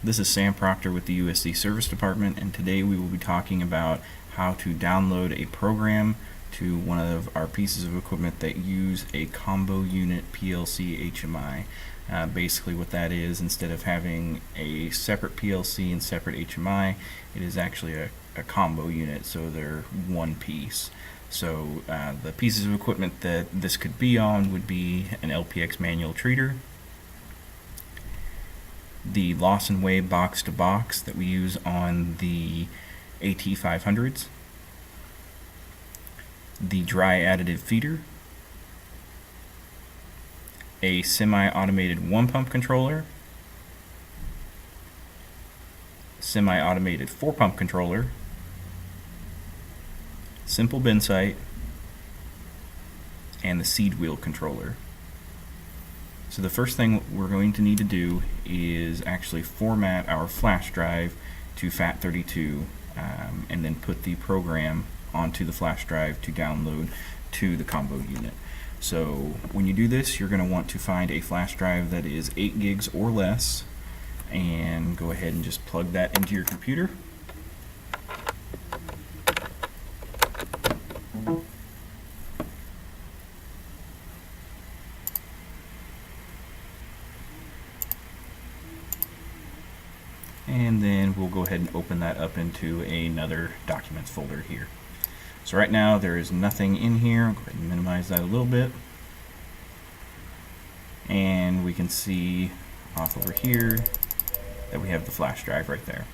This is Sam Proctor with the USD Service Department, and today we will be talking about how to download a program to one of our pieces of equipment that use a combo unit PLC HMI. Basically what that is, instead of having a separate PLC and separate HMI, it is actually a combo unit, so they're one piece. So the pieces of equipment that this could be on would be an LPX manual treater, the Lawson Way box-to-box that we use on the AT500s, the dry additive feeder, a semi-automated one-pump controller, semi-automated four-pump controller, simple bin sight, and the seed wheel controller. So the first thing we're going to need to do is actually format our flash drive to FAT32 and then put the program onto the flash drive to download to the combo unit. So when you do this, you're going to want to find a flash drive that is 8 gigs or less and go ahead and just plug that into your computer. And then we'll go ahead and open that up into another documents folder here. So right now there is nothing in here. I'll go ahead and minimize that a little bit. And we can see off over here that we have the flash drive right there.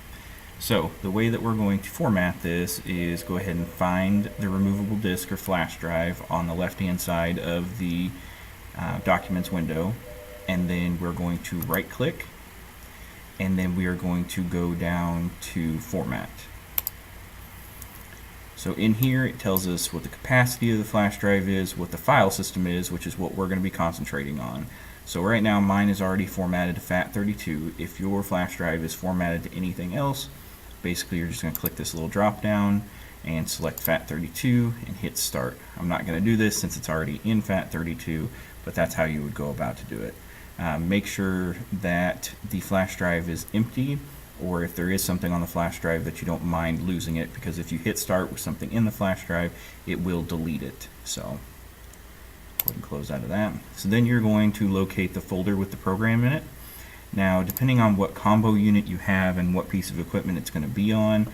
So the way that we're going to format this is go ahead and find the removable disk or flash drive on the left hand side of the documents window, and then we're going to right click, and then we are going to go down to format. So in here it tells us what the capacity of the flash drive is, what the file system is, which is what we're going to be concentrating on. So right now mine is already formatted to FAT32. If your flash drive is formatted to anything else, basically you're just going to click this little drop down and select FAT32 and hit start. I'm not going to do this since it's already in FAT32, but that's how you would go about to do it. Make sure that the flash drive is empty, or if there is something on the flash drive that you don't mind losing it, because if you hit start with something in the flash drive, it will delete it. So go ahead and close out of that. So then you're going to locate the folder with the program in it. Now, depending on what combo unit you have and what piece of equipment it's going to be on,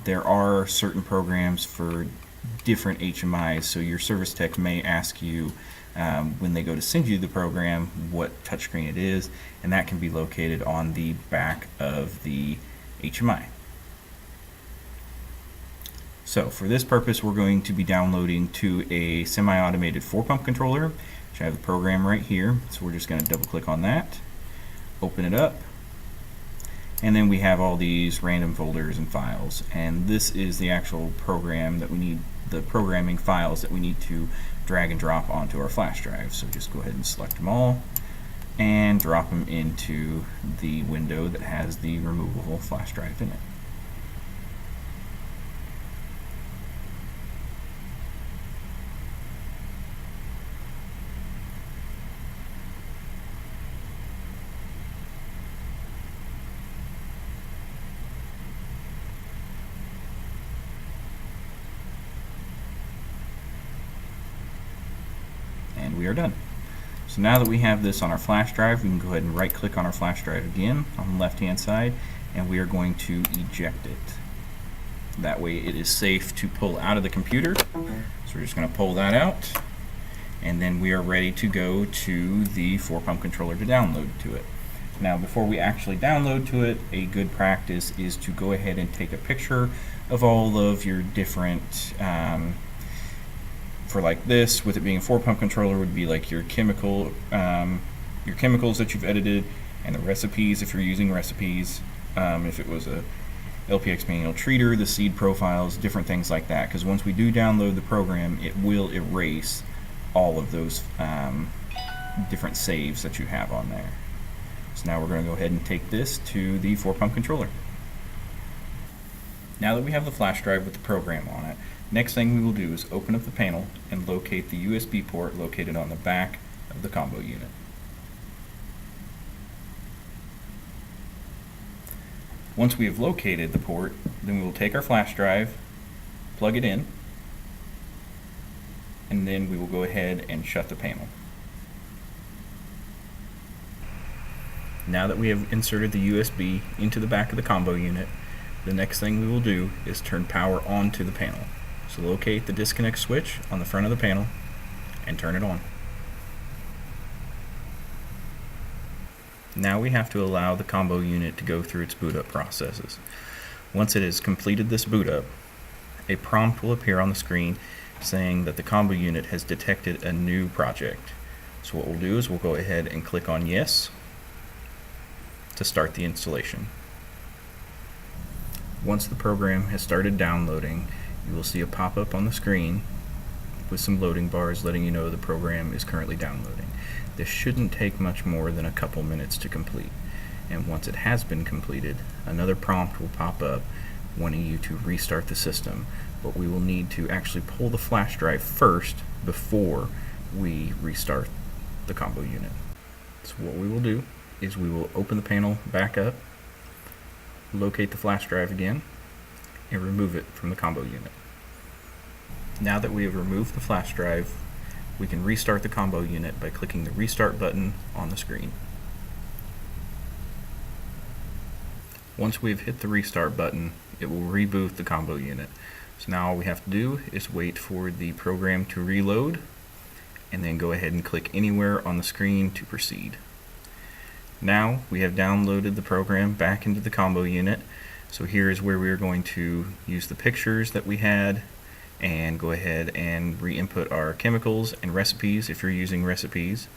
there are certain programs for different HMIs, so your service tech may ask you when they go to send you the program what touchscreen it is, and that can be located on the back of the HMI. So for this purpose we're going to be downloading to a semi-automated 4-pump controller, which I have the program right here. So we're just going to double click on that, open it up, and then we have all these random folders and files, and this is the actual program that we need, the programming files that we need to drag and drop onto our flash drive. So just go ahead and select them all and drop them into the window that has the removable flash drive in it. And we are done. So now that we have this on our flash drive, we can go ahead and right click on our flash drive again on the left hand side, and we are going to eject it. That way it is safe to pull out of the computer. So we're just going to pull that out, and then we are ready to go to the 4-pump controller to download to it. Now before we actually download to it, a good practice is to go ahead and take a picture of all of your different for like this, with it being a 4-pump controller, would be like your chemicals that you've edited, and the recipes if you're using recipes. If it was a LPX manual treater, the seed profiles, different things like that. Because once we do download the program, it will erase all of those different saves that you have on there. So now we're going to go ahead and take this to the 4-pump controller. Now that we have the flash drive with the program on it, next thing we will do is open up the panel and locate the USB port located on the back of the combo unit. Once we have located the port, then we will take our flash drive, plug it in, and then we will go ahead and shut the panel. Now that we have inserted the USB into the back of the combo unit, the next thing we will do is turn power on to the panel. So locate the disconnect switch on the front of the panel and turn it on. Now we have to allow the combo unit to go through its boot up processes. Once it has completed this boot up, a prompt will appear on the screen saying that the combo unit has detected a new project. So what we'll do is we'll go ahead and click on yes to start the installation. Once the program has started downloading, you will see a pop-up on the screen with some loading bars letting you know the program is currently downloading. This shouldn't take much more than a couple minutes to complete. And once it has been completed, another prompt will pop up wanting you to restart the system, but we will need to actually pull the flash drive first before we restart the combo unit. So what we will do is we will open the panel back up, locate the flash drive again, and remove it from the combo unit. Now that we have removed the flash drive, we can restart the combo unit by clicking the restart button on the screen. Once we've hit the restart button, it will reboot the combo unit. So now all we have to do is wait for the program to reload and then go ahead and click anywhere on the screen to proceed. Now we have downloaded the program back into the combo unit. So here is where we are going to use the pictures that we had and go ahead and re-input our chemicals and recipes if you're using recipes.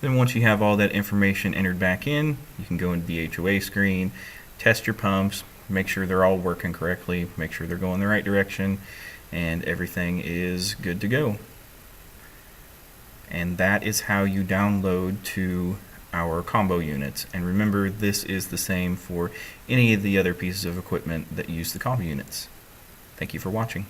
Then once you have all that information entered back in, you can go into the HOA screen, test your pumps, make sure they're all working correctly, make sure they're going the right direction, and everything is good to go. And that is how you download to our combo units. And remember, this is the same for any of the other pieces of equipment that use the combo units. Thank you for watching.